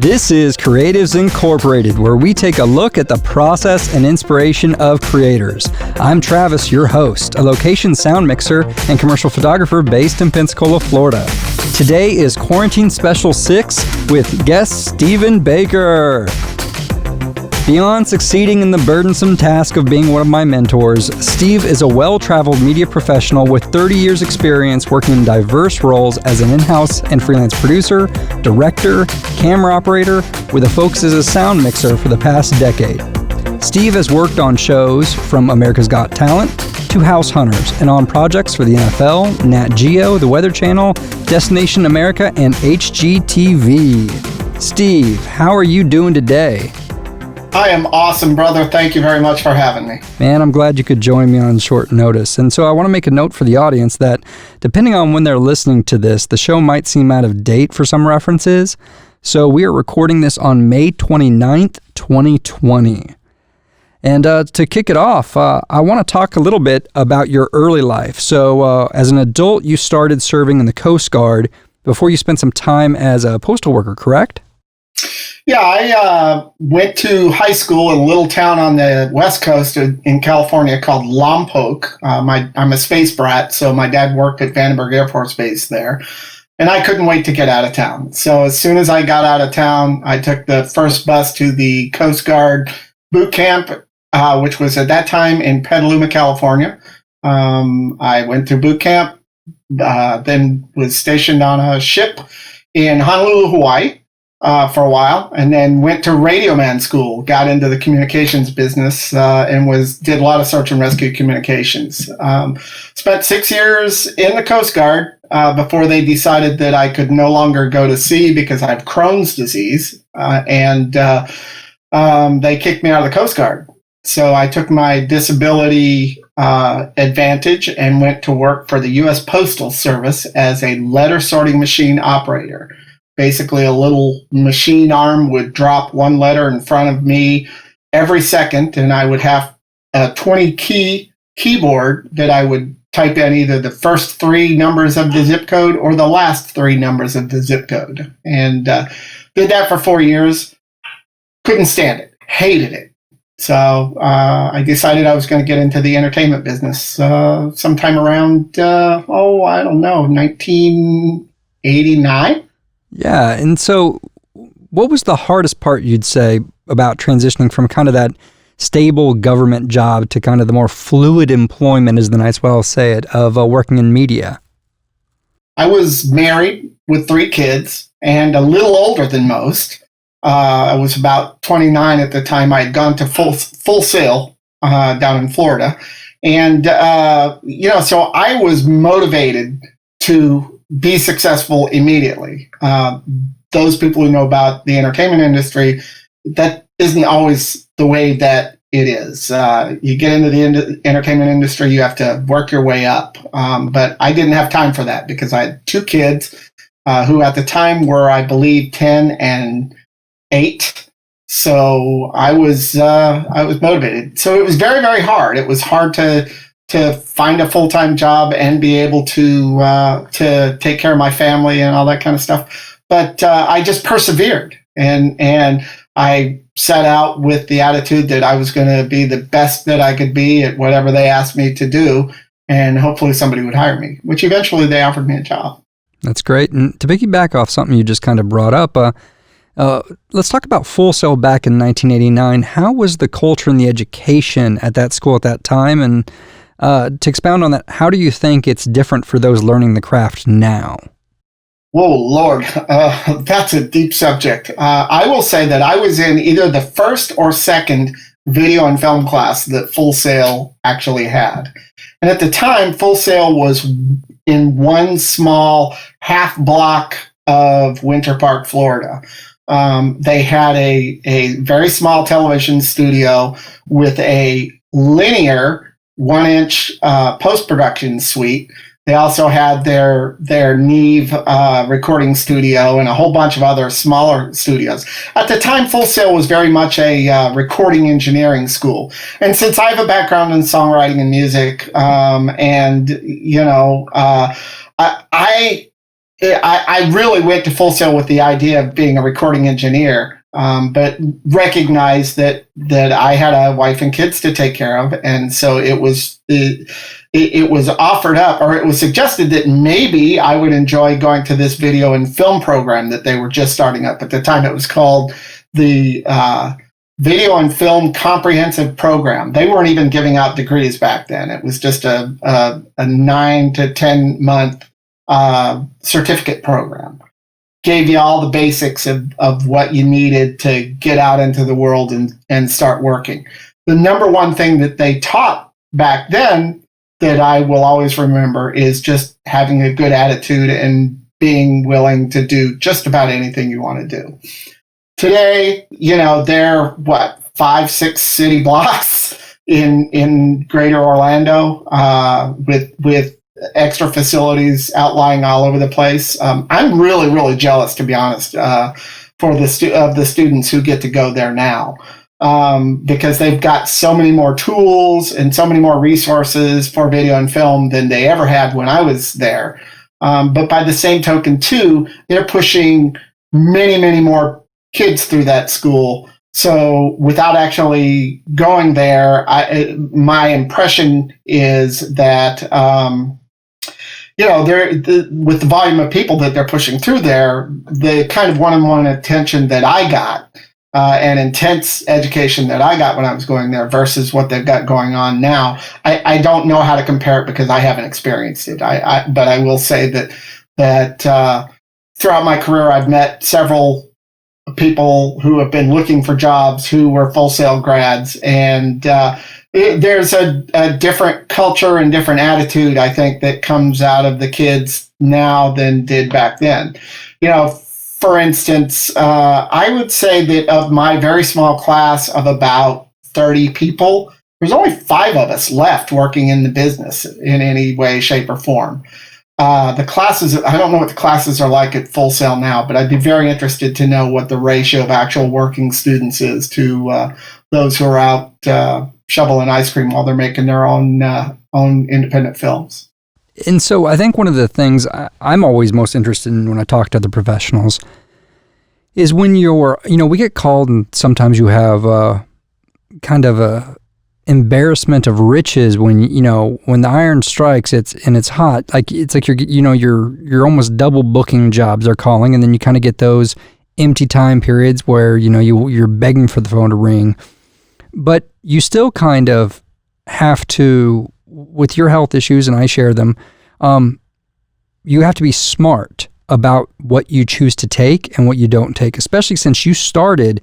This is Creatives Incorporated, where we take a look at the process and inspiration of creators. I'm Travis, your host, a location sound mixer and commercial photographer based in Pensacola, Florida. Today is Quarantine Special 6 with guest Stephen Baker. Beyond succeeding in the burdensome task of being one of my mentors, Steve is a well-traveled media professional with 30 years experience working in diverse roles as an in-house and freelance producer, director, camera operator, with a focus as a sound mixer for the past decade. Steve has worked on shows from America's Got Talent to House Hunters and on projects for the NFL, Nat Geo, the Weather Channel, Destination America, and HGTV. Steve, how are you doing today? I am awesome, brother. Thank you very much for having me. Man, I'm glad you could join me on short notice. And so I want to make a note for the audience that depending on when they're listening to this, the show might seem out of date for some references. So we are recording this on May 29th, 2020. And to kick it off, I want to talk a little bit about your early life. So as an adult, you started serving in the Coast Guard before you spent some time as a postal worker, correct? Yeah, I went to high school in a little town on the West Coast in California called Lompoc. I'm a space brat, so my dad worked at Vandenberg Air Force Base there, and I couldn't wait to get out of town. So as soon as I got out of town, I took the first bus to the Coast Guard boot camp, which was at that time in Petaluma, California. I went through boot camp, then was stationed on a ship in Honolulu, Hawaii. For a while, and then went to radio man school, got into the communications business, and did a lot of search and rescue communications. Spent 6 years in the Coast Guard before they decided that I could no longer go to sea because I have Crohn's disease, and they kicked me out of the Coast Guard. So I took my disability advantage and went to work for the U.S. Postal Service as a letter sorting machine operator. Basically, a little machine arm would drop one letter in front of me every second, and I would have a 20-key keyboard that I would type in either the first three numbers of the zip code or the last three numbers of the zip code. And did that for 4 years. Couldn't stand it. Hated it. So I decided I was going to get into the entertainment business sometime around, 1989. Yeah, and so what was the hardest part, you'd say, about transitioning from kind of that stable government job to kind of the more fluid employment, is the nice way I'll say it, of working in media? I was married with 3 kids and a little older than most. I was about 29 at the time. I had gone to Full Sail down in Florida. And, so I was motivated to be successful immediately. Those people who know about the entertainment industry, that isn't always the way that it is. You get into the entertainment industry, you have to work your way up. But I didn't have time for that because I had 2 kids who at the time were, I believe, 10 and 8. So I was motivated. So it was very, very hard. It was hard to find a full-time job and be able to take care of my family and all that kind of stuff. But I just persevered, and I set out with the attitude that I was going to be the best that I could be at whatever they asked me to do, and hopefully somebody would hire me, which eventually they offered me a job. That's great. And to piggyback off something you just kind of brought up, let's talk about Full Sail back in 1989. How was the culture and the education at that school at that time? And to expound on that, how do you think it's different for those learning the craft now? Whoa, Lord, that's a deep subject. I will say that I was in either the first or second video and film class that Full Sail actually had. And at the time, Full Sail was in one small half block of Winter Park, Florida. They had a very small television studio with a linear 1-inch post-production suite. They also had their Neve recording studio and a whole bunch of other smaller studios. At the time, Full Sail was very much a recording engineering school. And since I have a background in songwriting and music, I I really went to Full Sail with the idea of being a recording engineer, but recognized that I had a wife and kids to take care of, and so it was offered up, or it was suggested that maybe I would enjoy going to this video and film program that they were just starting up. At the time, it was called the Video and Film Comprehensive Program. They weren't even giving out degrees back then. It was just a 9 to 10 month certificate program. Gave you all the basics of what you needed to get out into the world and start working. The number one thing that they taught back then that I will always remember is just having a good attitude and being willing to do just about anything you want to do. Today, they're 5, 6 city blocks in greater Orlando, with extra facilities outlying all over the place. I'm really, really jealous, to be honest, for the students who get to go there now, because they've got so many more tools and so many more resources for video and film than they ever had when I was there. But by the same token, too, they're pushing many, many more kids through that school. So without actually going there, my impression is that, with the volume of people that they're pushing through there, the kind of one-on-one attention that I got and intense education that I got when I was going there versus what they've got going on now, I don't know how to compare it because I haven't experienced it. But I will say that throughout my career, I've met several people who have been looking for jobs who were Full Sail grads, and there's a different culture and different attitude, I think, that comes out of the kids now than did back then. For instance, I would say that of my very small class of about 30 people, there's only 5 of us left working in the business in any way, shape, or form. The classes, I don't know what the classes are like at Full Sail now, but I'd be very interested to know what the ratio of actual working students is to those who are out shoveling ice cream while they're making their own independent films. And so I think one of the things I'm always most interested in when I talk to other professionals is when we get called and sometimes you have kind of a embarrassment of riches when the iron strikes, it's hot. It's like you're almost double booking jobs, they're calling, and then you kind of get those empty time periods where you're begging for the phone to ring, but you still kind of have to, with your health issues, and I share them. You have to be smart about what you choose to take and what you don't take, especially since you started.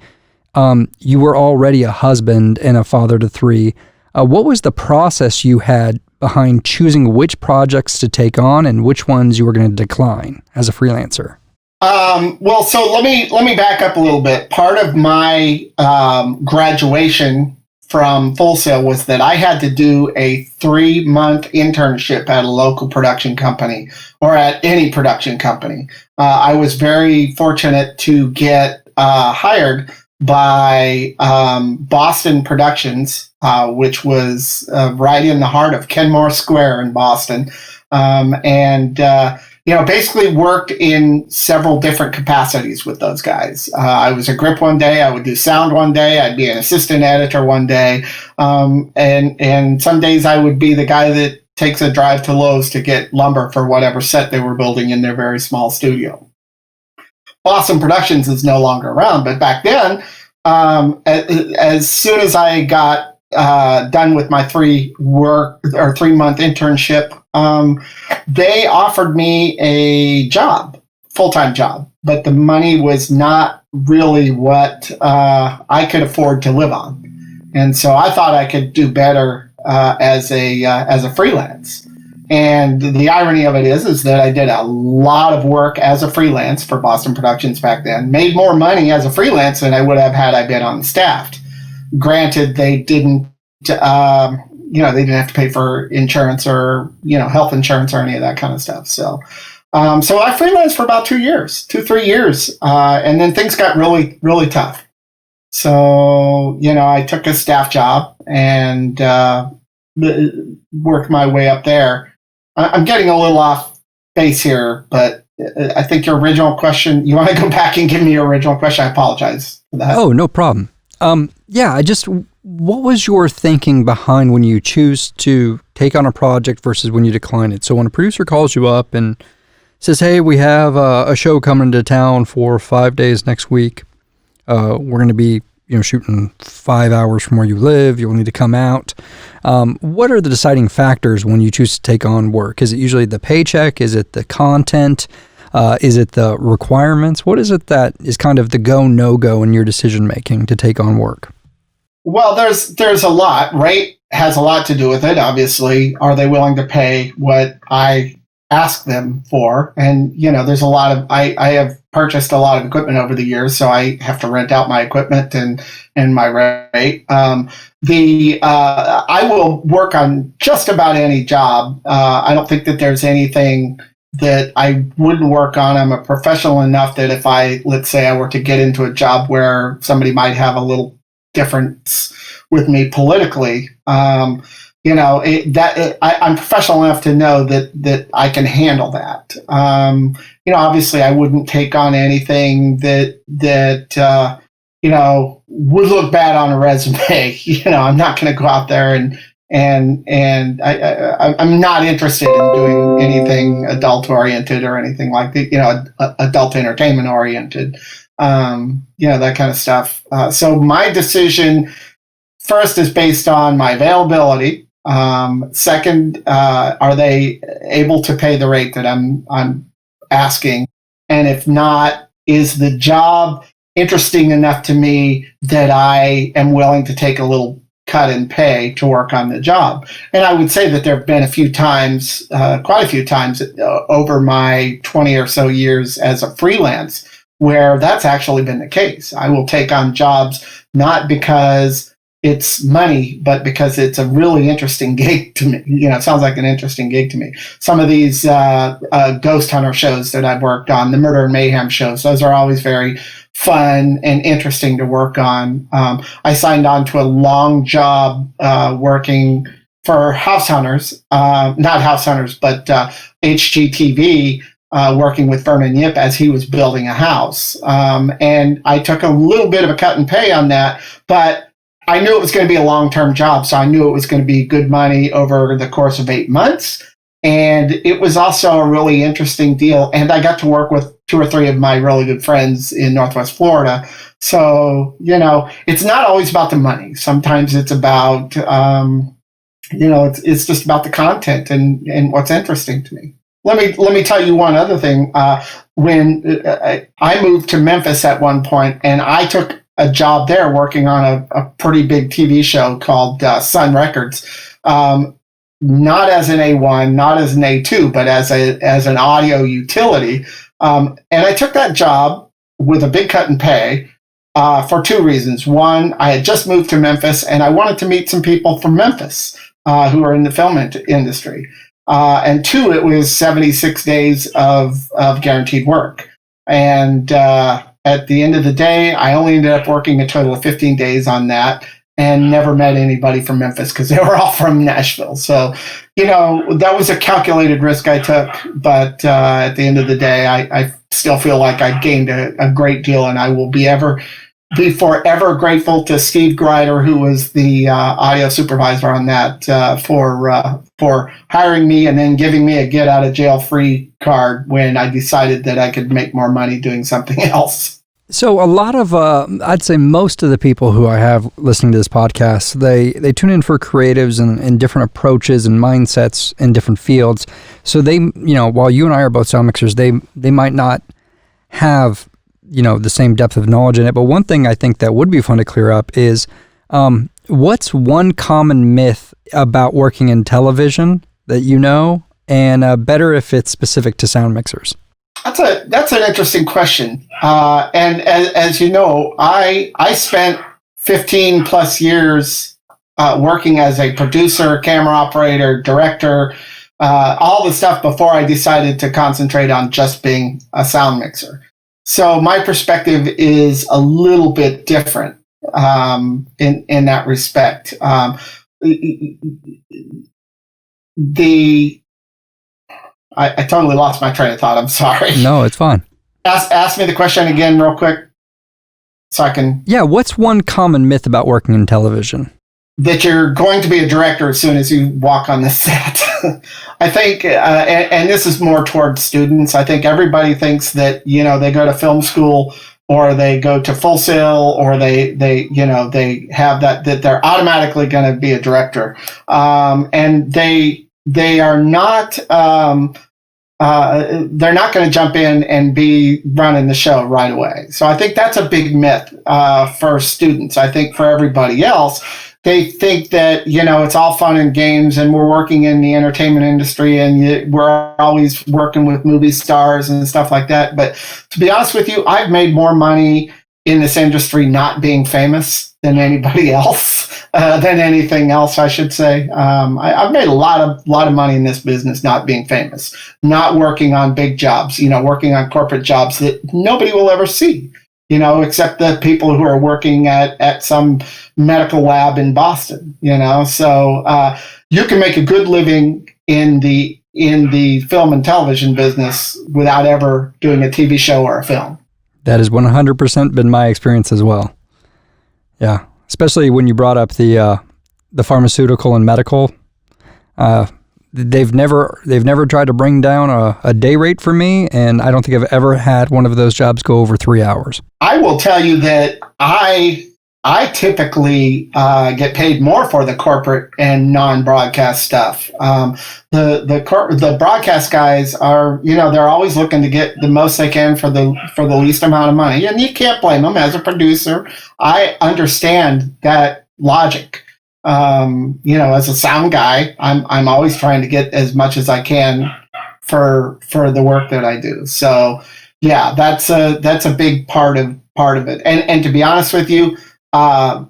You were already a husband and a father to 3. What was the process you had behind choosing which projects to take on and which ones you were going to decline as a freelancer? Well, so let me back up a little bit. Part of my graduation from Full Sail was that I had to do a 3-month internship at a local production company or at any production company. I was very fortunate to get hired by Boston Productions, which was right in the heart of Kenmore Square in Boston, and basically worked in several different capacities with those guys. I was a grip one day, I would do sound one day, I'd be an assistant editor one day, and some days I would be the guy that takes a drive to Lowe's to get lumber for whatever set they were building in their very small studio. Boston Productions is no longer around, but back then, as soon as I got done with my 3-month internship, they offered me a job, full-time job, but the money was not really what I could afford to live on, and so I thought I could do better as a freelance. And the irony of it is that I did a lot of work as a freelance for Boston Productions back then, made more money as a freelance than I would have had I been on staff. Granted, they didn't, they didn't have to pay for insurance or, health insurance or any of that kind of stuff. So I freelanced for about 3 years, and then things got really, really tough. So, I took a staff job and worked my way up there. I'm getting a little off base here, but I think your original question, you want to go back and give me your original question? I apologize for that. Oh, no problem. What was your thinking behind when you choose to take on a project versus when you decline it? So when a producer calls you up and says, hey, we have a show coming to town for 5 days next week. We're going to be shooting 5 hours from where you live. You'll need to come out. What are the deciding factors when you choose to take on work? Is it usually the paycheck? Is it the content? Is it the requirements? What is it that is kind of the go, no-go in your decision-making to take on work? Well, there's a lot. Rate has a lot to do with it, obviously. Are they willing to pay what I ask them for? And, there's a lot of, I have purchased a lot of equipment over the years, so I have to rent out my equipment and my rate. I will work on just about any job. I don't think that there's anything that I wouldn't work on. I'm a professional enough that if let's say I were to get into a job where somebody might have a little difference with me politically, I'm professional enough to know that I can handle that. Obviously I wouldn't take on anything that would look bad on a resume. I'm not going to go out there and I'm not interested in doing anything adult oriented or anything like that, adult entertainment oriented, that kind of stuff. So my decision first is based on my availability. Second, are they able to pay the rate that I'm asking? And if not, is the job interesting enough to me that I am willing to take a little cut in pay to work on the job? And I would say that there have been quite a few times over my 20 or so years as a freelance where that's actually been the case. I will take on jobs not because it's money, but because it's a really interesting gig to me. It sounds like an interesting gig to me. Some of these ghost hunter shows that I've worked on, the murder and mayhem shows, those are always very fun and interesting to work on. I signed on to a long job working for House Hunters, not House Hunters, but HGTV, working with Vernon Yip as he was building a house. And I took a little bit of a cut in pay on that, but I knew it was going to be a long-term job, so I knew it was going to be good money over the course of 8 months. And it was also a really interesting deal. And I got to work with 2 or 3 of my really good friends in Northwest Florida. So, it's not always about the money. Sometimes it's about, it's just about the content and what's interesting to me. Let me tell you one other thing. When I moved to Memphis at one point, and I took a job there working on a pretty big TV show called Sun Records, not as an A1, not as an A2, but as an audio utility. And I took that job with a big cut in pay for 2 reasons. One, I had just moved to Memphis, and I wanted to meet some people from Memphis who are in the film industry. And 2, it was 76 days of guaranteed work. And at the end of the day, I only ended up working a total of 15 days on that and never met anybody from Memphis because they were all from Nashville. So, that was a calculated risk I took. But at the end of the day, I still feel like I gained a great deal, and I will be forever grateful to Steve Grider, who was the audio supervisor on that, for hiring me and then giving me a get out of jail free card when I decided that I could make more money doing something else. So a lot of, I'd say most of the people who I have listening to this podcast, they tune in for creatives and different approaches and mindsets in different fields. So they, while you and I are both sound mixers, they might not have the same depth of knowledge in it. But one thing I think that would be fun to clear up is what's one common myth about working in television that and better if it's specific to sound mixers? That's an interesting question. And as you know, I spent 15 plus years working as a producer, camera operator, director, all the stuff before I decided to concentrate on just being a sound mixer. So my perspective is a little bit different in that respect. I totally lost my train of thought. I'm sorry. No, it's fine. Ask me the question again real quick so I can... Yeah, what's one common myth about working in television? That you're going to be a director as soon as you walk on the set. I think, and this is more towards students, I think everybody thinks that, they go to film school or they go to Full Sail or they have that they're automatically going to be a director. And they are not, they're not going to jump in and be running the show right away. So I think that's a big myth for students. I think for everybody else, they think that, it's all fun and games and we're working in the entertainment industry and we're always working with movie stars and stuff like that. But to be honest with you, I've made more money in this industry not being famous than anybody else, than anything else, I should say. I've made a lot of money in this business not being famous, not working on big jobs, working on corporate jobs that nobody will ever see. Except the people who are working at some medical lab in Boston, So you can make a good living in the film and television business without ever doing a TV show or a film. That has 100% been my experience as well. Yeah, especially when you brought up the pharmaceutical and medical. They've never tried to bring down a day rate for me, and I don't think I've ever had one of those jobs go over 3 hours. I will tell you that I typically get paid more for the corporate and non-broadcast stuff. The broadcast guys are, they're always looking to get the most they can for the least amount of money, and you can't blame them. As a producer, I understand that logic. As a sound guy, I'm always trying to get as much as I can for the work that I do. So yeah, that's a big part of it. And to be honest with you,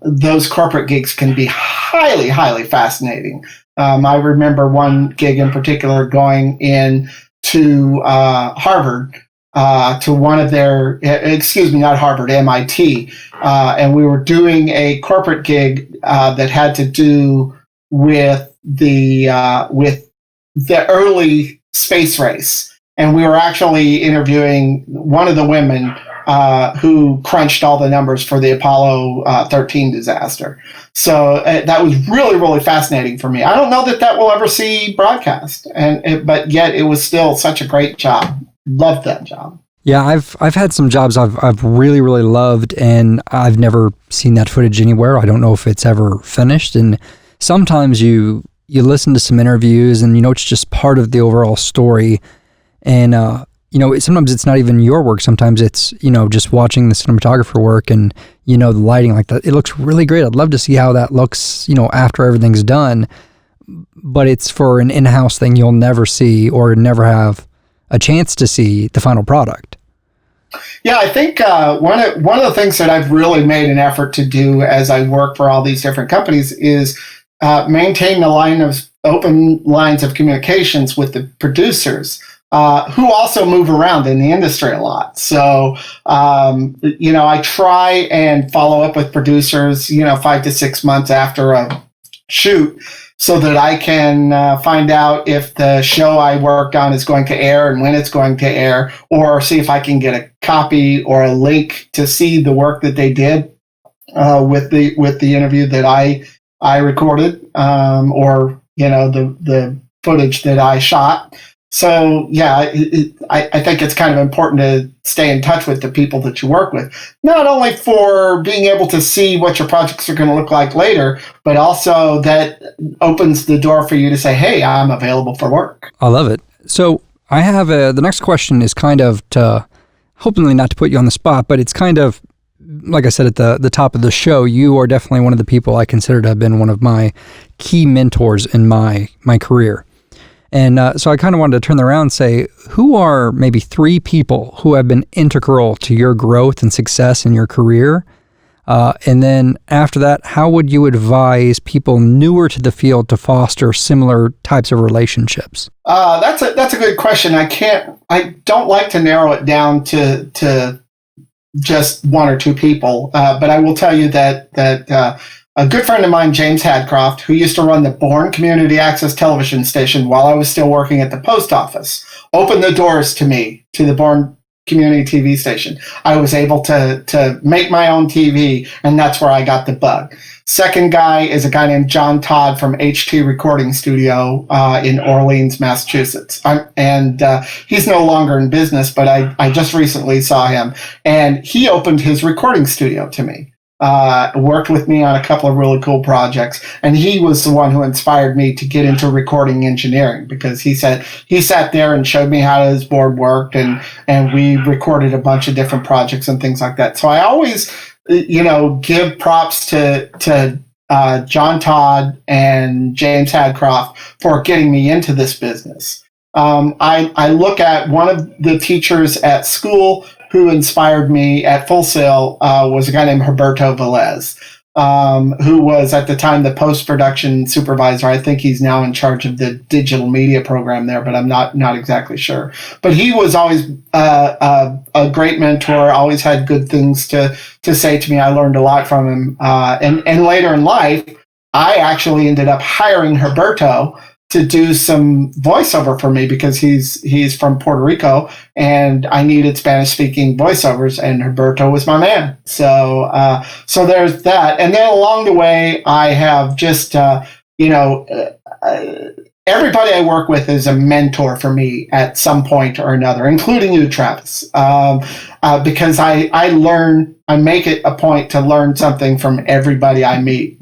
those corporate gigs can be highly, highly fascinating. I remember one gig in particular going in to Harvard, to one of their, not Harvard, MIT, and we were doing a corporate gig that had to do with the early space race, and we were actually interviewing one of the women who crunched all the numbers for the Apollo 13 disaster. So that was really, really fascinating for me. I don't know that will ever see broadcast, but yet it was still such a great job. Loved that job. Yeah, I've had some jobs I've really, really loved, and I've never seen that footage anywhere. I don't know if it's ever finished. And sometimes you listen to some interviews, and it's just part of the overall story. And sometimes it's not even your work. Sometimes it's just watching the cinematographer work, and the lighting like that. It looks really great. I'd love to see how that looks, after everything's done. But it's for an in-house thing you'll never see or never have a chance to see the final product. Yeah, I think one of the things that I've really made an effort to do as I work for all these different companies is maintain open lines of communications with the producers, who also move around in the industry a lot. So, I try and follow up with producers, 5 to 6 months after a shoot, so that I can find out if the show I worked on is going to air and when it's going to air, or see if I can get a copy or a link to see the work that they did with the interview that I recorded, or the footage that I shot. So yeah, I think it's kind of important to stay in touch with the people that you work with, not only for being able to see what your projects are going to look like later, but also that opens the door for you to say, hey, I'm available for work. I love it. So I have the next question is kind of to, hopefully not to put you on the spot, but it's kind of, like I said at the top of the show, you are definitely one of the people I consider to have been one of my key mentors in my career. And so I kind of wanted to turn that around and say, who are maybe 3 people who have been integral to your growth and success in your career? And then after that, how would you advise people newer to the field to foster similar types of relationships? That's a good question. I don't like to narrow it down to just 1 or 2 people, but I will tell you that a good friend of mine, James Hadcroft, who used to run the Bourne Community Access television station while I was still working at the post office, opened the doors to me to the Bourne Community TV station. I was able to make my own TV, and that's where I got the bug. Second guy is a guy named John Todd from HT Recording Studio in Orleans, Massachusetts. He's no longer in business, but I just recently saw him, and he opened his recording studio to me. Worked with me on a couple of really cool projects, and he was the one who inspired me to get into recording engineering, because he sat there and showed me how his board worked, and we recorded a bunch of different projects and things like that. So I always, give props to John Todd and James Hadcroft for getting me into this business. I look at one of the teachers at school who inspired me at Full Sail was a guy named Roberto Velez, who was at the time the post-production supervisor. I think he's now in charge of the digital media program there, but I'm not exactly sure. But he was always a great mentor, always had good things to say to me. I learned a lot from him. And later in life, I actually ended up hiring Roberto to do some voiceover for me, because he's from Puerto Rico, and I needed Spanish-speaking voiceovers, and Roberto was my man. So there's that. And then along the way, I have just everybody I work with is a mentor for me at some point or another, including you, Travis, because I learn. I make it a point to learn something from everybody I meet,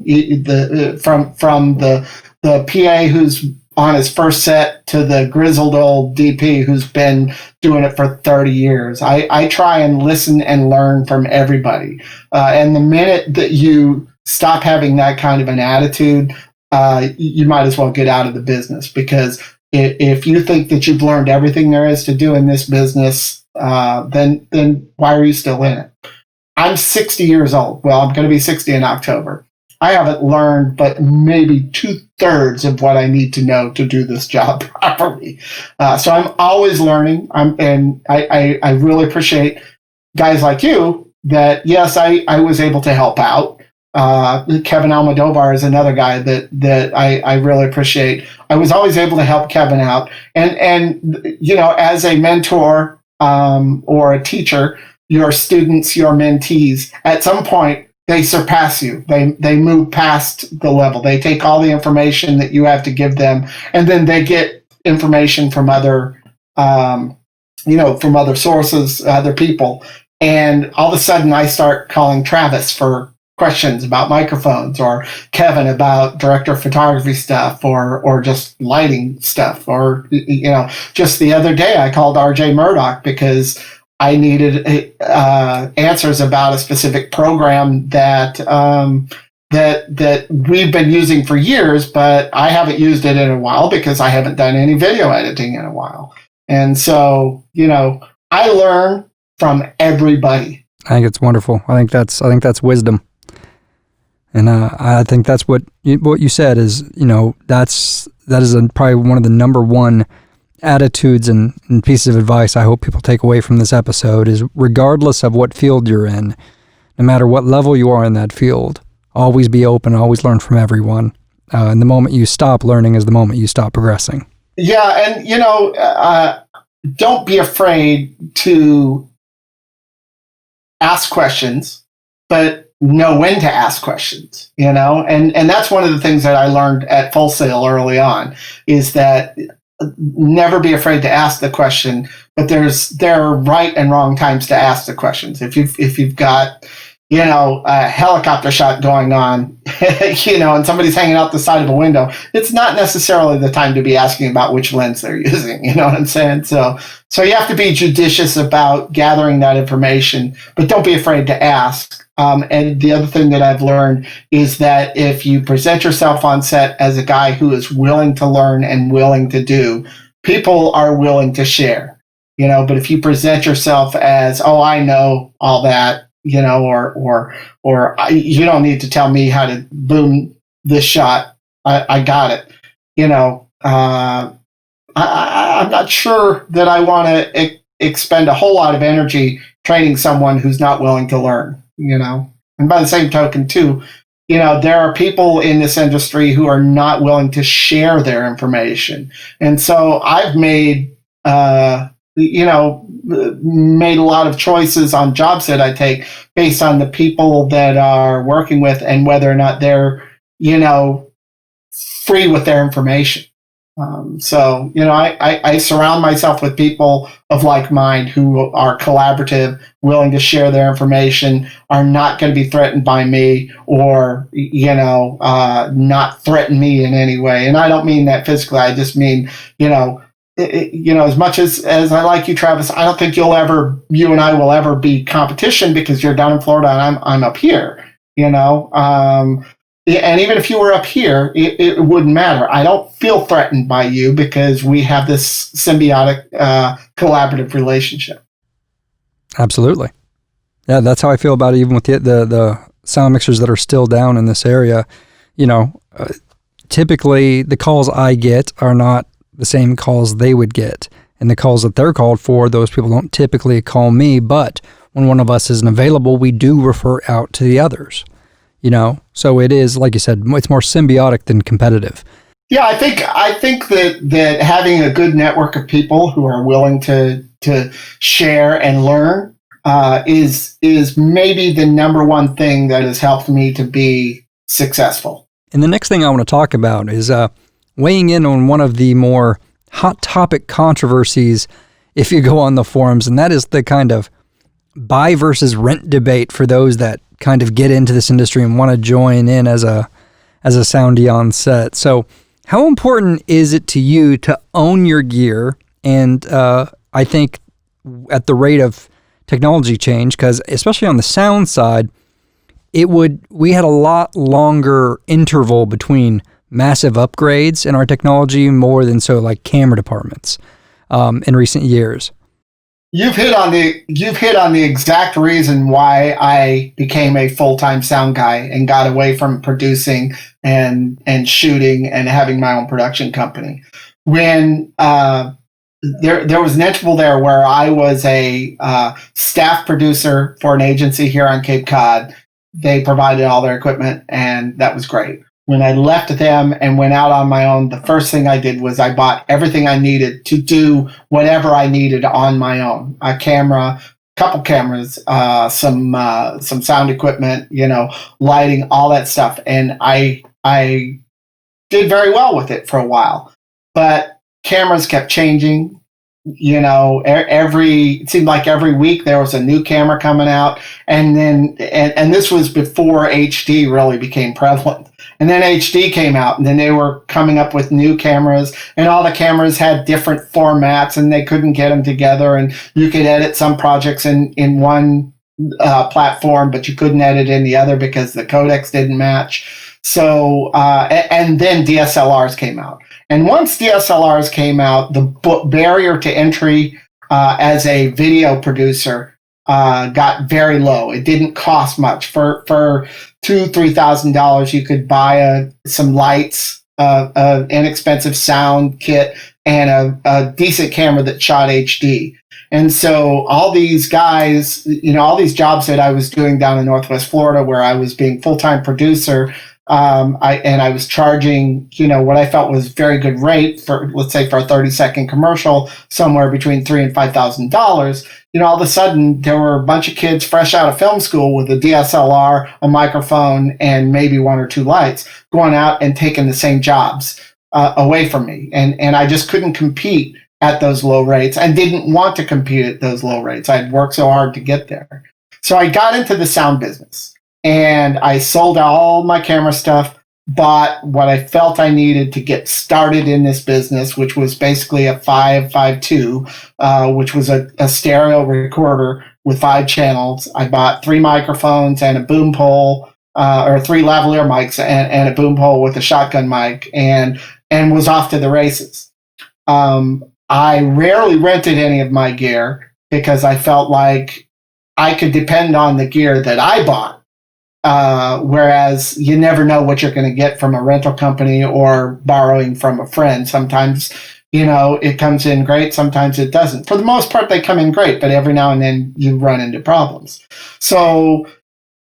from the PA who's on his first set to the grizzled old DP who's been doing it for 30 years. I try and listen and learn from everybody. And the minute that you stop having that kind of an attitude, you might as well get out of the business, because if you think that you've learned everything there is to do in this business, then why are you still in it? I'm 60 years old. Well, I'm going to be 60 in October. I haven't learned but maybe 2/3 of what I need to know to do this job properly. So I'm always learning. I really appreciate guys like you that, yes, I was able to help out. Kevin Almodovar is another guy that I really appreciate. I was always able to help Kevin out. And as a mentor or a teacher, your students, your mentees, at some point, they surpass you. They move past the level. They take all the information that you have to give them, and then they get information from other, from other sources, other people. And all of a sudden, I start calling Travis for questions about microphones, or Kevin about director of photography stuff, or just lighting stuff, or just the other day I called RJ Murdoch because I needed answers about a specific program that we've been using for years, but I haven't used it in a while because I haven't done any video editing in a while. And so, I learn from everybody. I think it's wonderful. I think that's wisdom. And I think that's what you said is, that is probably one of the number one attitudes and pieces of advice I hope people take away from this episode is, regardless of what field you're in, no matter what level you are in that field, always be open, always learn from everyone. And the moment you stop learning is the moment you stop progressing. Yeah, and don't be afraid to ask questions, but know when to ask questions, and that's one of the things that I learned at Full Sail early on, is that never be afraid to ask the question, but there are right and wrong times to ask the questions. If you've got a helicopter shot going on, and somebody's hanging out the side of a window, it's not necessarily the time to be asking about which lens they're using. You know what I'm saying? So you have to be judicious about gathering that information, but don't be afraid to ask. And the other thing that I've learned is that if you present yourself on set as a guy who is willing to learn and willing to do, people are willing to share, but if you present yourself as, oh, I know all that, or you don't need to tell me how to boom this shot. I got it. I'm not sure that I want to expend a whole lot of energy training someone who's not willing to learn. And by the same token, too, there are people in this industry who are not willing to share their information. And so I've made a lot of choices on jobs that I take based on the people that are working with and whether or not they're, free with their information. I surround myself with people of like mind who are collaborative, willing to share their information, are not going to be threatened by me or, not threaten me in any way. And I don't mean that physically. I just mean, as much as I like you, Travis, I don't think you and I will ever be competition because you're down in Florida and I'm up here, and even if you were up here, it wouldn't matter. I don't feel threatened by you because we have this symbiotic, collaborative relationship. Absolutely. Yeah, that's how I feel about it, even with the sound mixers that are still down in this area. Typically the calls I get are not the same calls they would get. And the calls that they're called for, those people don't typically call me, but when one of us isn't available, we do refer out to the others. So it is, like you said, it's more symbiotic than competitive. Yeah, I think that having a good network of people who are willing to share and learn is maybe the number one thing that has helped me to be successful. And the next thing I want to talk about is weighing in on one of the more hot topic controversies if you go on the forums, and that is the kind of buy versus rent debate for those that kind of get into this industry and want to join in as a soundy on set. So how important is it to you to own your gear? And I think at the rate of technology change, because especially on the sound side, we had a lot longer interval between massive upgrades in our technology, more than so like camera departments in recent years. You've hit on the exact reason why I became a full-time sound guy and got away from producing and shooting and having my own production company. When there was an interval there where I was a staff producer for an agency here on Cape Cod. They provided all their equipment, and that was great. When I left them and went out on my own, the first thing I did was I bought everything I needed to do whatever I needed on my own. A camera, couple cameras, some sound equipment, lighting, all that stuff. And I did very well with it for a while. But cameras kept changing. It seemed like every week there was a new camera coming out. And then this was before HD really became prevalent. And then HD came out, and then they were coming up with new cameras, and all the cameras had different formats, and they couldn't get them together. And you could edit some projects in one platform, but you couldn't edit in the other because the codecs didn't match. So, and then DSLRs came out. And once DSLRs came out, the barrier to entry as a video producer got very low. It didn't cost much. For $2,000-$3,000, you could buy some lights, an inexpensive sound kit, and a decent camera that shot HD. And so all these guys, all these jobs that I was doing down in Northwest Florida, where I was being full-time producer, I was charging, what I felt was very good rate for, let's say, for a 30-second commercial, somewhere between $3,000 and $5,000. All of a sudden there were a bunch of kids fresh out of film school with a DSLR, a microphone, and maybe one or two lights going out and taking the same jobs away from me. And I just couldn't compete at those low rates and didn't want to compete at those low rates. I'd worked so hard to get there. So I got into the sound business and I sold all my camera stuff, bought what I felt I needed to get started in this business, which was basically a 5.2, which was a stereo recorder with 5 channels. I bought 3 microphones and a boom pole, or 3 lavalier mics and a boom pole with a shotgun mic, and was off to the races. I rarely rented any of my gear because I felt like I could depend on the gear that I bought. Whereas you never know what you're going to get from a rental company or borrowing from a friend. Sometimes, it comes in great. Sometimes it doesn't. For the most part, they come in great, but every now and then you run into problems. So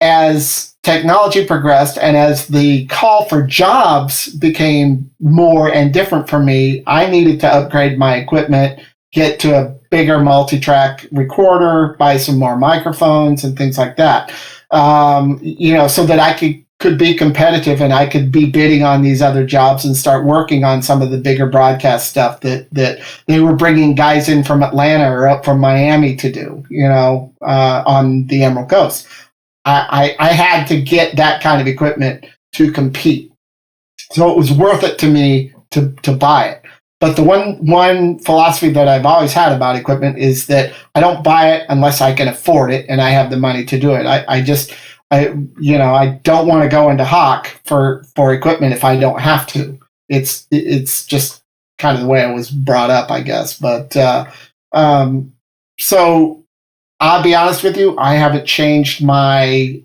as technology progressed and as the call for jobs became more and different for me, I needed to upgrade my equipment, get to a bigger multi-track recorder, buy some more microphones and things like that. So that I could be competitive and I could be bidding on these other jobs and start working on some of the bigger broadcast stuff that they were bringing guys in from Atlanta or up from Miami to do, on the Emerald Coast. I had to get that kind of equipment to compete. So it was worth it to me to buy it. But the one philosophy that I've always had about equipment is that I don't buy it unless I can afford it and I have the money to do it. I don't want to go into hock for equipment if I don't have to. It's just kind of the way I was brought up, I guess. But so I'll be honest with you, I haven't changed my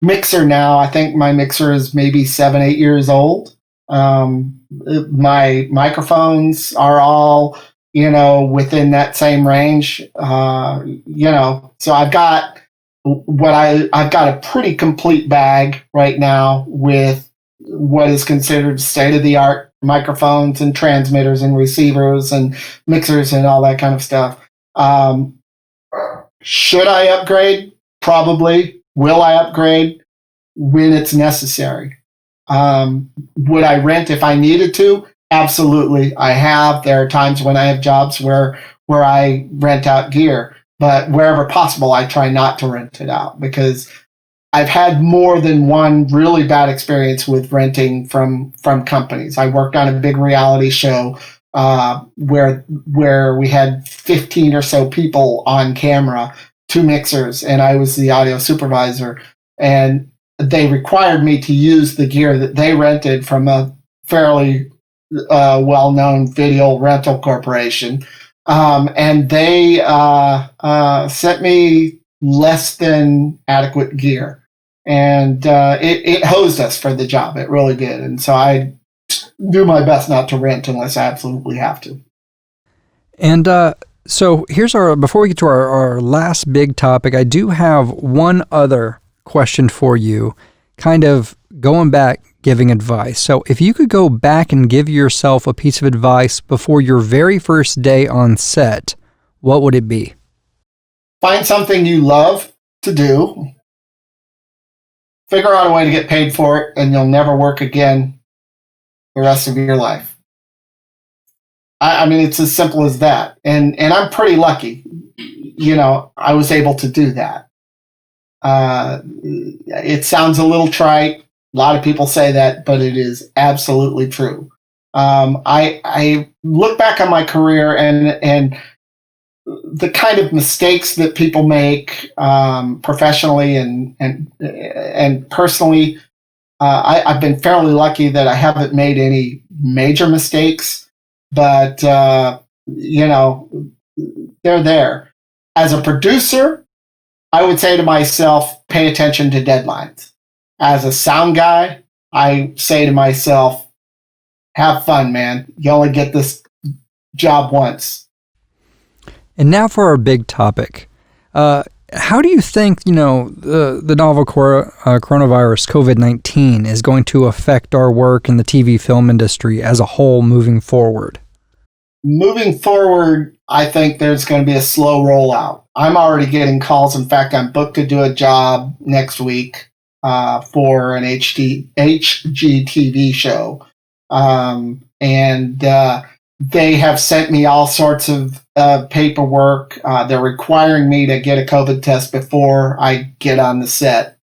mixer now. I think my mixer is maybe 7-8 years old. My microphones are all, within that same range. So I've got a pretty complete bag right now with what is considered state-of-the-art microphones and transmitters and receivers and mixers and all that kind of stuff. Should I upgrade? Probably. Will I upgrade? When it's necessary. Would I rent if I needed to? Absolutely. I have. There are times when I have jobs where I rent out gear, but wherever possible, I try not to rent it out because I've had more than one really bad experience with renting from companies. I worked on a big reality show where we had 15 or so people on camera, 2 mixers, and I was the audio supervisor. And they required me to use the gear that they rented from a fairly well-known video rental corporation. And they sent me less than adequate gear. And it hosed us for the job. It really did. And so I do my best not to rent unless I absolutely have to. And so here's before we get to our last big topic, I do have one other question for you, kind of going back, giving advice. So if you could go back and give yourself a piece of advice before your very first day on set, what would it be? Find something you love to do. Figure out a way to get paid for it, and you'll never work again the rest of your life. I mean, it's as simple as that. And I'm pretty lucky. I was able to do that. It sounds a little trite. A lot of people say that, but it is absolutely true. I look back on my career and the kind of mistakes that people make professionally and personally. I've been fairly lucky that I haven't made any major mistakes, but they're there. As a producer, I would say to myself, pay attention to deadlines. As a sound guy, I say to myself, have fun, man. You only get this job once. And now for our big topic. How do you think, the novel coronavirus, COVID-19, is going to affect our work in the TV film industry as a whole moving forward? Moving forward, I think there's going to be a slow rollout. I'm already getting calls. In fact, I'm booked to do a job next week for an HGTV show. And they have sent me all sorts of paperwork. They're requiring me to get a COVID test before I get on the set.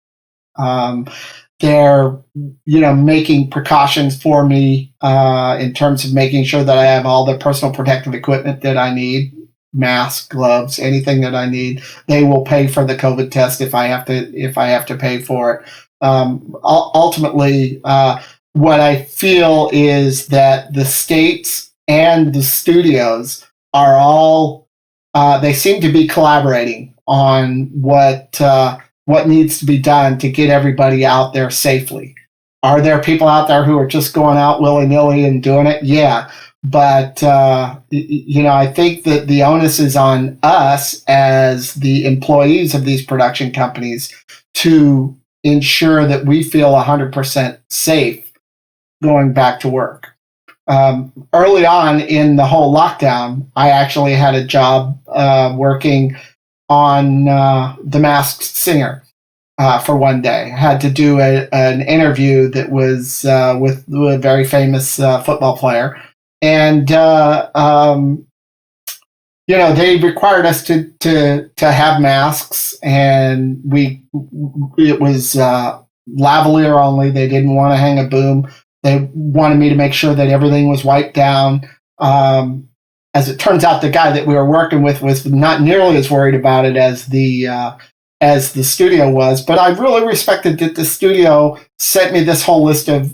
They're, making precautions for me in terms of making sure that I have all the personal protective equipment that I need, masks, gloves, anything that I need. They will pay for the COVID test if I have to pay for it. Ultimately, what I feel is that the states and the studios are all they seem to be collaborating on what needs to be done to get everybody out there safely. Are there people out there who are just going out willy-nilly and doing it? Yeah. But, I think that the onus is on us as the employees of these production companies to ensure that we feel 100% safe going back to work. Early on in the whole lockdown, I actually had a job working on The Masked Singer for one day. I had to do an interview that was with a very famous football player. And, they required us to have masks, and it was lavalier only. They didn't want to hang a boom. They wanted me to make sure that everything was wiped down. As it turns out, the guy that we were working with was not nearly as worried about it as the studio was. But I really respected that the studio sent me this whole list of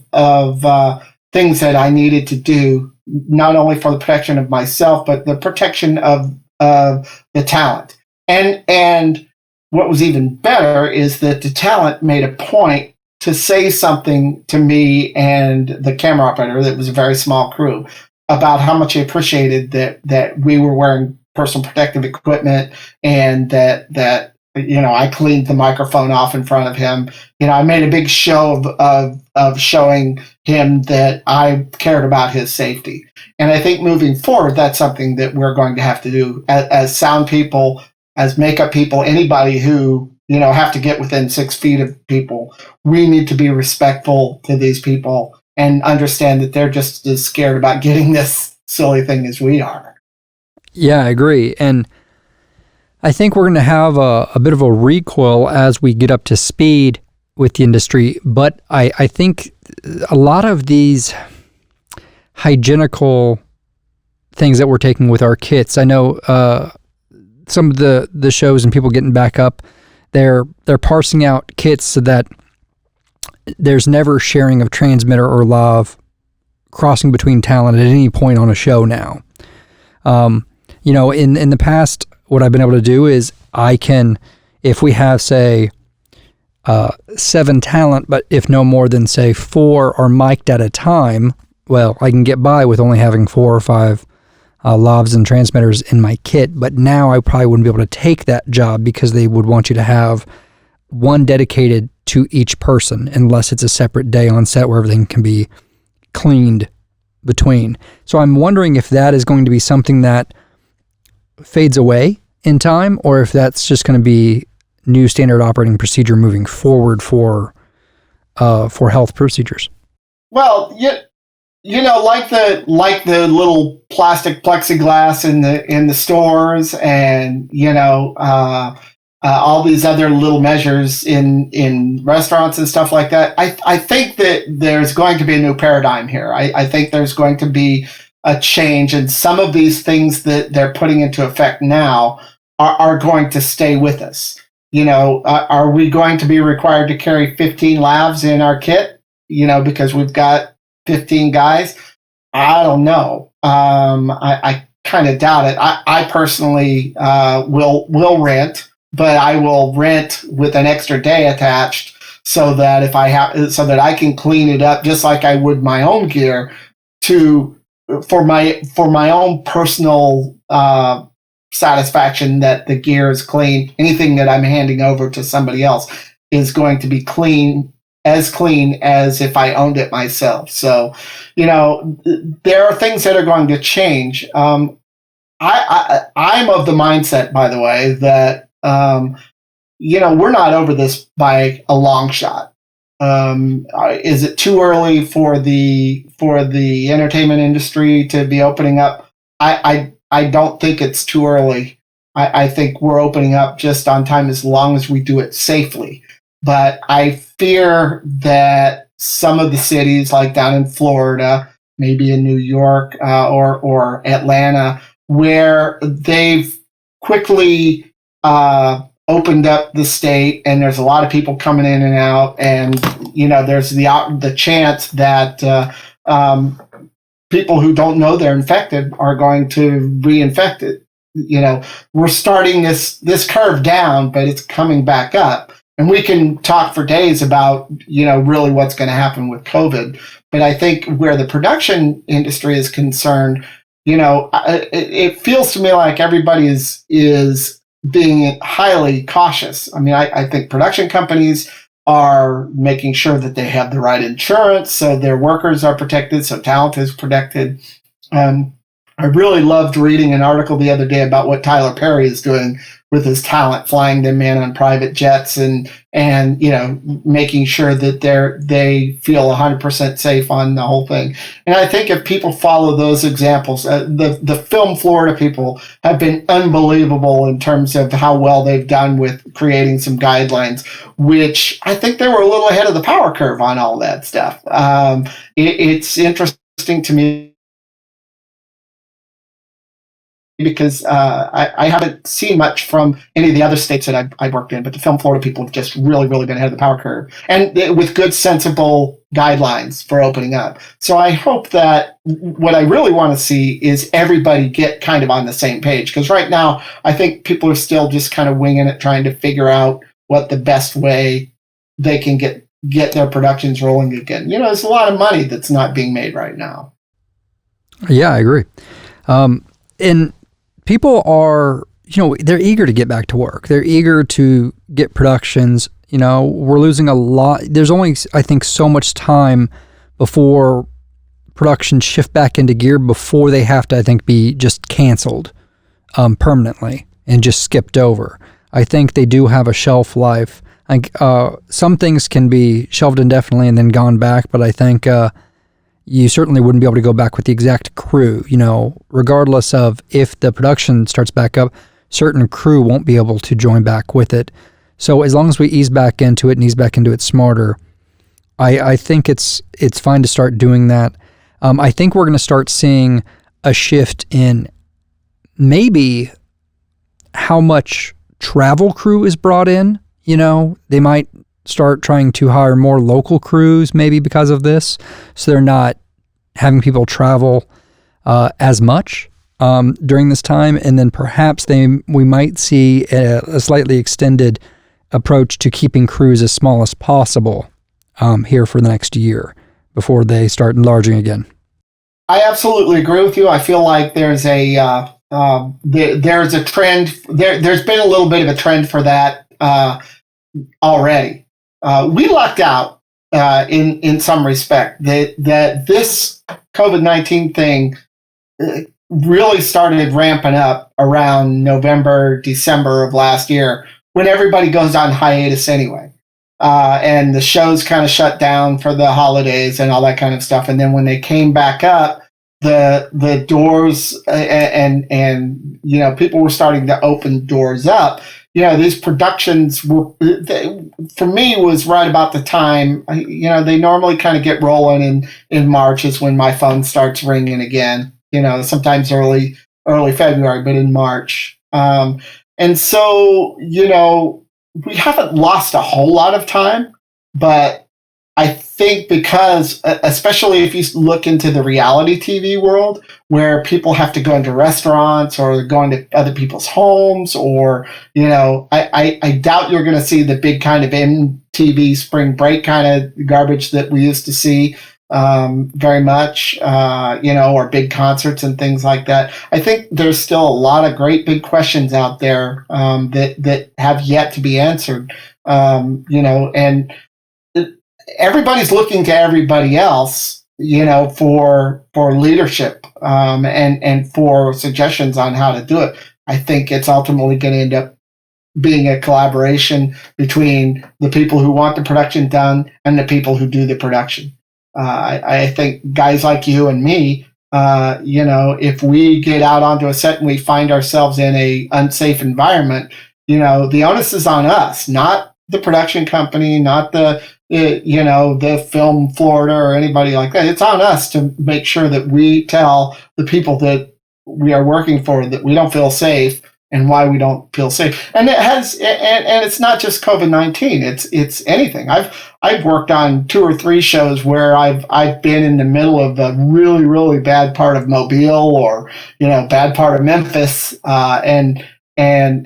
things that I needed to do, not only for the protection of myself, but the protection of the talent. And what was even better is that the talent made a point to say something to me and the camera operator, that was a very small crew, about how much he appreciated that we were wearing personal protective equipment, and that I cleaned the microphone off in front of him. I made a big show of showing him that I cared about his safety. And I think moving forward, that's something that we're going to have to do as sound people, as makeup people, anybody who have to get within 6 feet of people. We need to be respectful to these people and understand that they're just as scared about getting this silly thing as we are. Yeah, I agree. And I think we're going to have a bit of a recoil as we get up to speed with the industry. But I think a lot of these hygienical things that we're taking with our kits, I know some of the shows and people getting back up, they're parsing out kits so that there's never sharing of transmitter or lav crossing between talent at any point on a show now. In the past, what I've been able to do is I can, if we have, say, 7 talent, but if no more than, say, 4 are mic'd at a time, well, I can get by with only having 4 or 5 lavs and transmitters in my kit. But now I probably wouldn't be able to take that job because they would want you to have one dedicated to each person, unless it's a separate day on set where everything can be cleaned between. So I'm wondering if that is going to be something that fades away in time, or if that's just going to be new standard operating procedure moving forward for health procedures. Well, like the little plastic plexiglass in the stores, and all these other little measures in restaurants and stuff like that. I think that there's going to be a new paradigm here. I think there's going to be a change, and some of these things that they're putting into effect now are going to stay with us. Are we going to be required to carry 15 lavs in our kit? Because we've got 15 guys. I don't know. I kind of doubt it. I personally will rent, but I will rent with an extra day attached, so that so that I can clean it up just like I would my own gear for my own personal satisfaction, that the gear is clean. Anything that I'm handing over to somebody else is going to be clean as if I owned it myself. So, there are things that are going to change. I'm of the mindset, by the way, that we're not over this by a long shot. Is it too early for the entertainment industry to be opening up? I don't think it's too early. I think we're opening up just on time, as long as we do it safely. But I fear that some of the cities, like down in Florida, maybe in New York or Atlanta, where they've quickly opened up the state, and there's a lot of people coming in and out, and there's the chance that people who don't know they're infected are going to reinfect it. We're starting this curve down, but it's coming back up. And we can talk for days about, really what's going to happen with COVID. But I think where the production industry is concerned, it feels to me like everybody is being highly cautious. I mean, I think production companies are making sure that they have the right insurance so their workers are protected, so talent is protected. I really loved reading an article the other day about what Tyler Perry is doing with his talent, flying them in on private jets and making sure that they feel 100% safe on the whole thing. And I think if people follow those examples, the Film Florida people have been unbelievable in terms of how well they've done with creating some guidelines, which I think they were a little ahead of the power curve on all that stuff. It's interesting to me because I haven't seen much from any of the other states that I've worked in, but the Film Florida people have just really, really been ahead of the power curve, and with good, sensible guidelines for opening up. So I hope that what I really want to see is everybody get kind of on the same page, because right now I think people are still just kind of winging it, trying to figure out what the best way they can get their productions rolling again. There's a lot of money that's not being made right now. Yeah, I agree. And people are, they're eager to get back to work. They're eager to get productions. We're losing a lot. There's only, I think, so much time before production shift back into gear before they have to, I think, be just canceled permanently and just skipped over. I think they do have a shelf life. Some things can be shelved indefinitely and then gone back, but I think you certainly wouldn't be able to go back with the exact crew, regardless of if the production starts back up, certain crew won't be able to join back with it. So as long as we ease back into it and ease back into it smarter, I think it's fine to start doing that. I think we're going to start seeing a shift in maybe how much travel crew is brought in. They might start trying to hire more local crews maybe because of this, so they're not having people travel as much during this time. And then perhaps we might see a slightly extended approach to keeping crews as small as possible here for the next year before they start enlarging again. I absolutely agree with you. I feel like there's a there's a trend. There's been a little bit of a trend for that already. We lucked out in some respect that this COVID-19 thing really started ramping up around November, December of last year, when everybody goes on hiatus anyway. And the shows kind of shut down for the holidays and all that kind of stuff. And then when they came back up, the doors and people were starting to open doors up. These productions were, for me, was right about the time, they normally kind of get rolling in March is when my phone starts ringing again, sometimes early February, but in March. And so, we haven't lost a whole lot of time, but I think because, especially if you look into the reality TV world, where people have to go into restaurants or go into other people's homes, or, I doubt you're going to see the big kind of MTV spring break kind of garbage that we used to see very much, or big concerts and things like that. I think there's still a lot of great big questions out there that have yet to be answered, and everybody's looking to everybody else, for leadership and for suggestions on how to do it. I think it's ultimately going to end up being a collaboration between the people who want the production done and the people who do the production. I think guys like you and me, if we get out onto a set and we find ourselves in a unsafe environment, the onus is on us, not the production company, not the Film Florida or anybody like that. It's on us to make sure that we tell the people that we are working for that we don't feel safe and why we don't feel safe. And it has, and it's not just COVID-19. It's anything. I've worked on 2 or 3 shows where I've been in the middle of a really, really bad part of Mobile or bad part of Memphis, and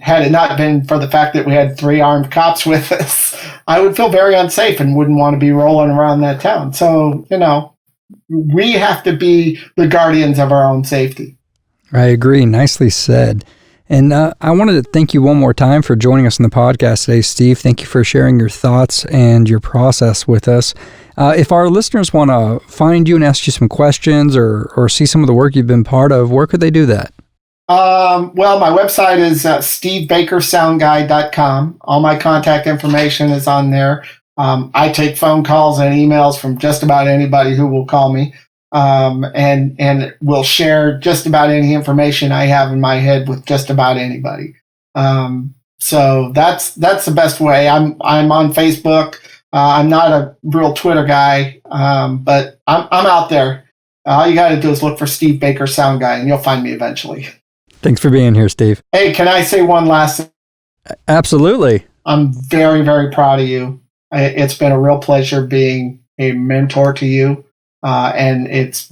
had it not been for the fact that we had 3 armed cops with us, I would feel very unsafe and wouldn't want to be rolling around that town. So, we have to be the guardians of our own safety. I agree. Nicely said. And I wanted to thank you one more time for joining us on the podcast today, Steve. Thank you for sharing your thoughts and your process with us. If our listeners want to find you and ask you some questions or see some of the work you've been part of, where could they do that? Well, my website is stevebakersoundguy.com. All my contact information is on there. I take phone calls and emails from just about anybody who will call me, and will share just about any information I have in my head with just about anybody. So that's the best way. I'm on Facebook. I'm not a real Twitter guy, but I'm out there. All you got to do is look for Steve Baker Sound Guy, and you'll find me eventually. Thanks for being here, Steve. Hey, can I say one last thing? Absolutely. I'm very, very proud of you. It's been a real pleasure being a mentor to you, and it's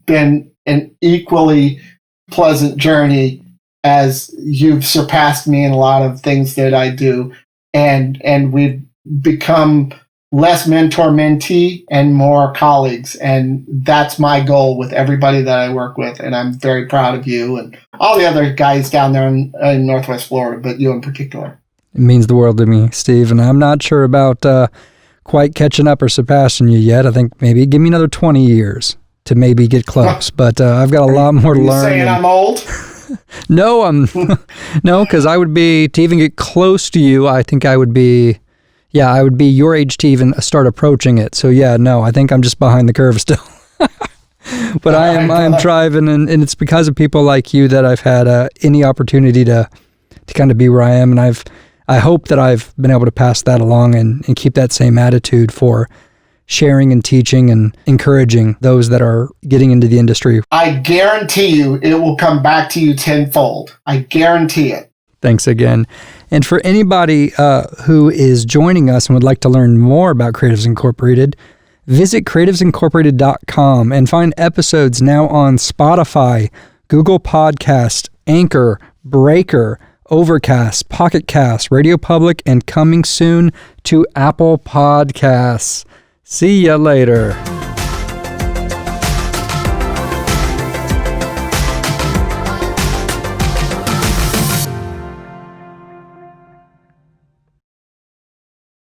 been an equally pleasant journey as you've surpassed me in a lot of things that I do, and we've become less mentor-mentee and more colleagues, and that's my goal with everybody that I work with, and I'm very proud of you and all the other guys down there in Northwest Florida, but you in particular. It means the world to me, Steve, and I'm not sure about quite catching up or surpassing you yet. I think maybe give me another 20 years to maybe get close, but I've got a lot more to learn. Saying I'm old? No, no, because I would be, to even get close to you, I think I would be your age to even start approaching it. So yeah, no, I think I'm just behind the curve still. But I am driving, and it's because of people like you that I've had any opportunity to kind of be where I am, and I hope that I've been able to pass that along and keep that same attitude for sharing and teaching and encouraging those that are getting into the industry. I guarantee you it will come back to you tenfold. I guarantee it. Thanks again. And for anybody who is joining us and would like to learn more about Creatives Incorporated, visit creativesincorporated.com and find episodes now on Spotify, Google Podcast, Anchor, Breaker, Overcast, Pocket Cast, Radio Public, and coming soon to Apple Podcasts. See ya later.